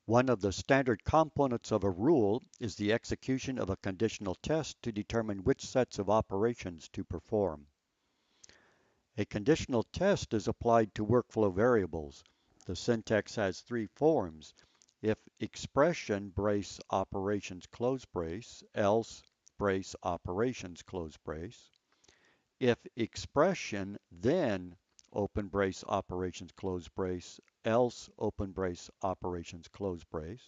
One of the standard components of a rule is the execution of a conditional test to determine which sets of operations to perform. A conditional test is applied to workflow variables. The syntax has three forms: if expression brace operations close brace, else brace operations close brace. If expression, then open brace operations close brace, else open brace operations close brace.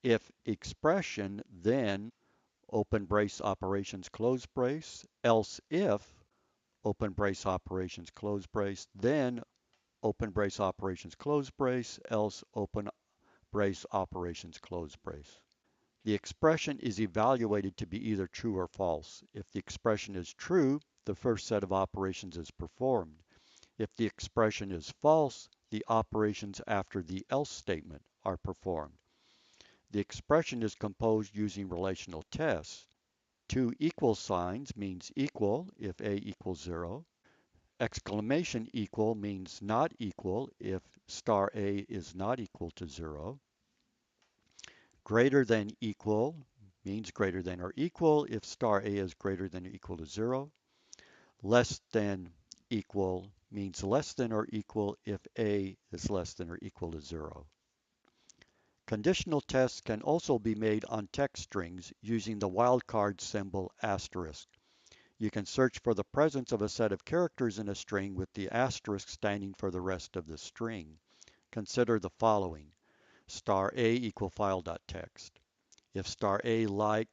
If expression, then open brace operations close brace, else if open brace operations close brace, then open brace operations close brace, else open brace operations close brace. The expression is evaluated to be either true or false. If the expression is true, the first set of operations is performed. If the expression is false, the operations after the else statement are performed. The expression is composed using relational tests. Two equal signs means equal if A equals 0. Exclamation equal means not equal if star A is not equal to 0. Greater than equal means greater than or equal if star A is greater than or equal to 0. Less than equal means less than or equal if A is less than or equal to 0. Conditional tests can also be made on text strings using the wildcard symbol asterisk. You can search for the presence of a set of characters in a string with the asterisk standing for the rest of the string. Consider the following: star A equal file.txt. If star A like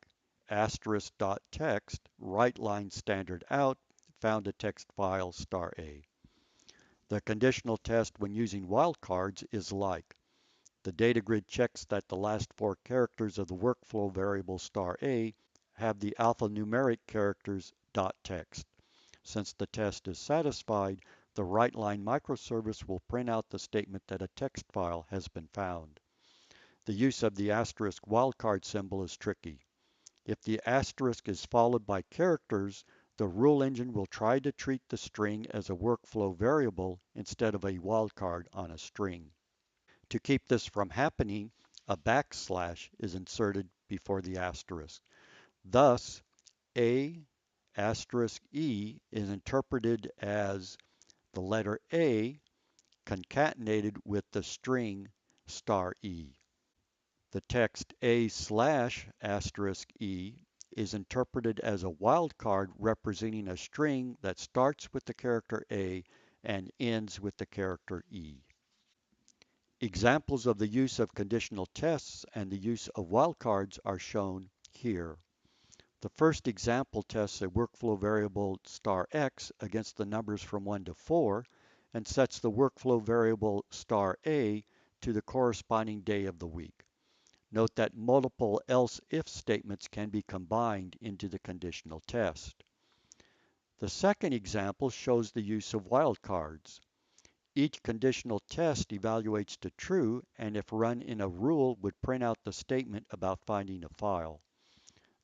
asterisk.txt, right line standard out, found a text file star A. The conditional test when using wildcards is like. The data grid checks that the last four characters of the workflow variable star A have the alphanumeric characters .text. Since the test is satisfied, the right line microservice will print out the statement that a text file has been found. The use of the asterisk wildcard symbol is tricky. If the asterisk is followed by characters, the rule engine will try to treat the string as a workflow variable instead of a wildcard on a string. To keep this from happening, a backslash is inserted before the asterisk. Thus, A asterisk E is interpreted as the letter A concatenated with the string star E. The text A slash asterisk E is interpreted as a wildcard representing a string that starts with the character A and ends with the character E. Examples of the use of conditional tests and the use of wildcards are shown here. The first example tests a workflow variable star x against the numbers from 1 to 4 and sets the workflow variable star a to the corresponding day of the week. Note that multiple else-if statements can be combined into the conditional test. The second example shows the use of wildcards. Each conditional test evaluates to true and if run in a rule would print out the statement about finding a file.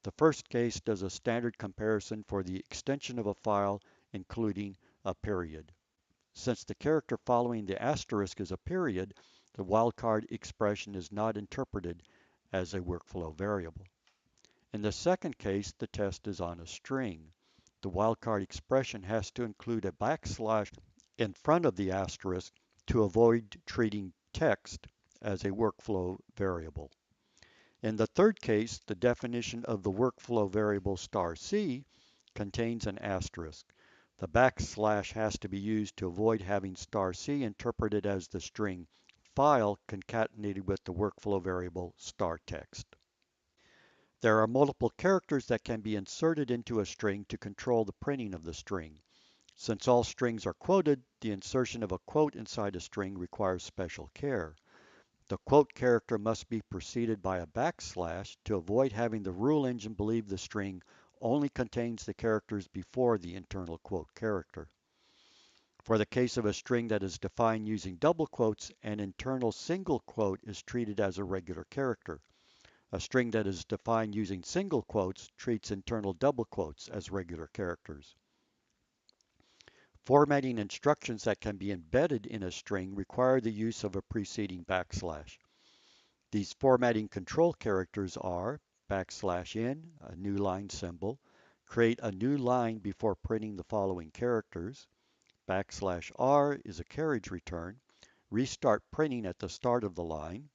The first case does a standard comparison for the extension of a file, including a period. Since the character following the asterisk is a period, the wildcard expression is not interpreted as a workflow variable. In the second case, the test is on a string. The wildcard expression has to include a backslash in front of the asterisk to avoid treating text as a workflow variable. In the third case, the definition of the workflow variable star C contains an asterisk. The backslash has to be used to avoid having star C interpreted as the string file concatenated with the workflow variable star text. There are multiple characters that can be inserted into a string to control the printing of the string. Since all strings are quoted, the insertion of a quote inside a string requires special care. The quote character must be preceded by a backslash to avoid having the rule engine believe the string only contains the characters before the internal quote character. For the case of a string that is defined using double quotes, an internal single quote is treated as a regular character. A string that is defined using single quotes treats internal double quotes as regular characters. Formatting instructions that can be embedded in a string require the use of a preceding backslash. These formatting control characters are \n, a new line symbol, create a new line before printing the following characters, \r is a carriage return, restart printing at the start of the line,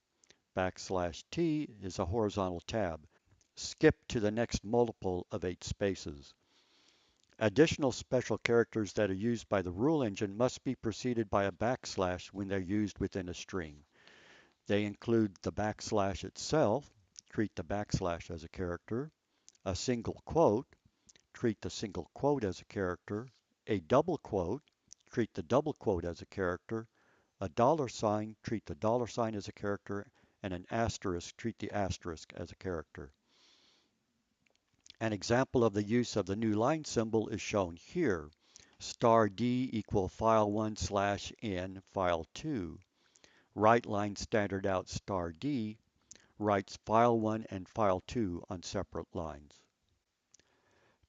\t is a horizontal tab, skip to the next multiple of 8 spaces. Additional special characters that are used by the rule engine must be preceded by a backslash when they're used within a string. They include the backslash itself, treat the backslash as a character, a single quote, treat the single quote as a character, a double quote, treat the double quote as a character, a $sign, treat the $sign as a character, and an asterisk, treat the asterisk as a character. An example of the use of the new line symbol is shown here. *D equal file1/n file2. Write line standard out *D writes file1 and file2 on separate lines.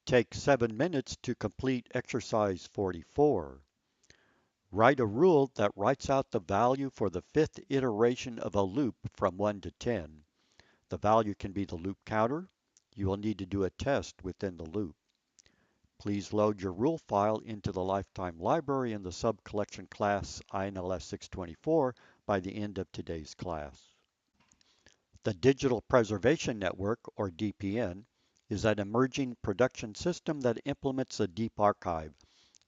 Take 7 minutes to complete exercise 44. Write a rule that writes out the value for the 5th iteration of a loop from 1 to 10. The value can be the loop counter. You will need to do a test within the loop. Please load your rule file into the lifetime library in the sub-collection class INLS 624 by the end of today's class. The Digital Preservation Network, or DPN, is an emerging production system that implements a deep archive.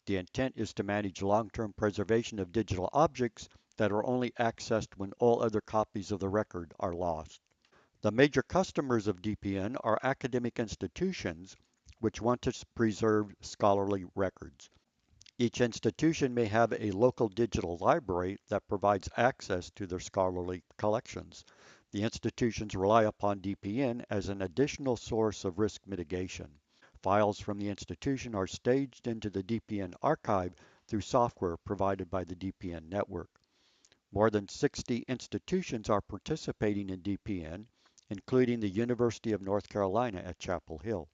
The intent is to manage long-term preservation of digital objects that are only accessed when all other copies of the record are lost. The major customers of DPN are academic institutions which want to preserve scholarly records. Each institution may have a local digital library that provides access to their scholarly collections. The institutions rely upon DPN as an additional source of risk mitigation. Files from the institution are staged into the DPN archive through software provided by the DPN network. More than 60 institutions are participating in DPN, including the University of North Carolina at Chapel Hill.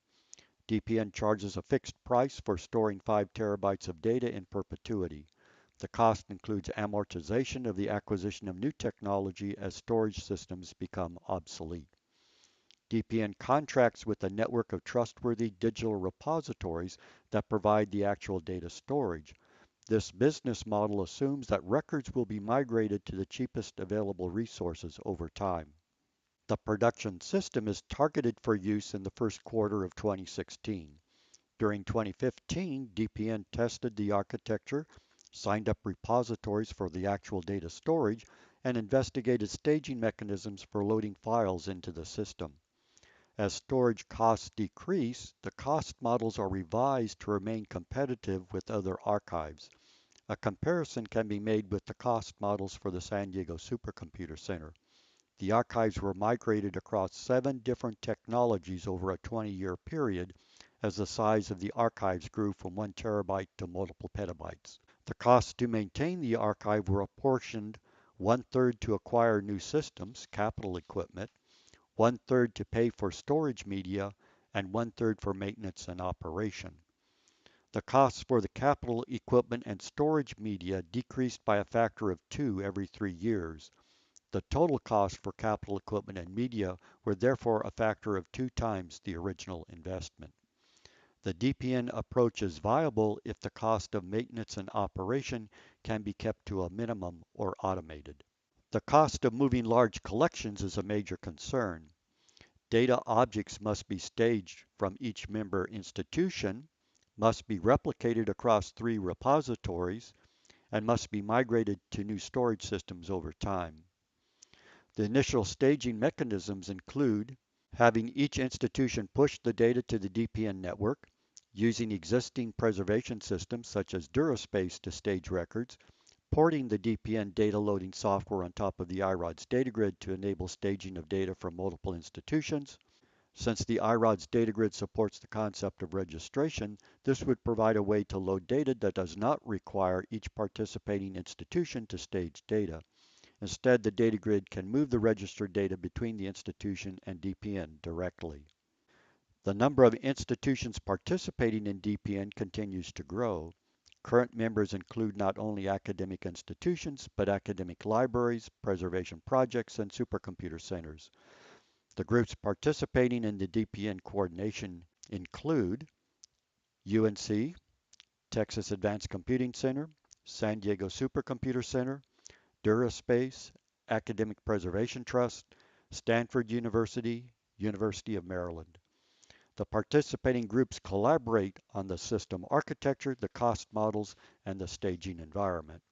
DPN charges a fixed price for storing 5 terabytes of data in perpetuity. The cost includes amortization of the acquisition of new technology as storage systems become obsolete. DPN contracts with a network of trustworthy digital repositories that provide the actual data storage. This business model assumes that records will be migrated to the cheapest available resources over time. The production system is targeted for use in the first quarter of 2016. During 2015, DPN tested the architecture, signed up repositories for the actual data storage, and investigated staging mechanisms for loading files into the system. As storage costs decrease, the cost models are revised to remain competitive with other archives. A comparison can be made with the cost models for the San Diego Supercomputer Center. The archives were migrated across 7 different technologies over a 20-year period as the size of the archives grew from 1 terabyte to multiple petabytes. The costs to maintain the archive were apportioned 1/3 to acquire new systems, capital equipment, 1/3 to pay for storage media, and 1/3 for maintenance and operation. The costs for the capital equipment and storage media decreased by a factor of 2 every 3 years. The total cost for capital equipment and media were therefore a factor of 2 times the original investment. The DPN approach is viable if the cost of maintenance and operation can be kept to a minimum or automated. The cost of moving large collections is a major concern. Data objects must be staged from each member institution, must be replicated across 3 repositories, and must be migrated to new storage systems over time. The initial staging mechanisms include having each institution push the data to the DPN network, using existing preservation systems such as DuraSpace to stage records, porting the DPN data loading software on top of the iRODS data grid to enable staging of data from multiple institutions. Since the iRODS data grid supports the concept of registration, this would provide a way to load data that does not require each participating institution to stage data. Instead, the data grid can move the registered data between the institution and DPN directly. The number of institutions participating in DPN continues to grow. Current members include not only academic institutions, but academic libraries, preservation projects, and supercomputer centers. The groups participating in the DPN coordination include UNC, Texas Advanced Computing Center, San Diego Supercomputer Center, Duraspace, Academic Preservation Trust, Stanford University, University of Maryland. The participating groups collaborate on the system architecture, the cost models, and the staging environment.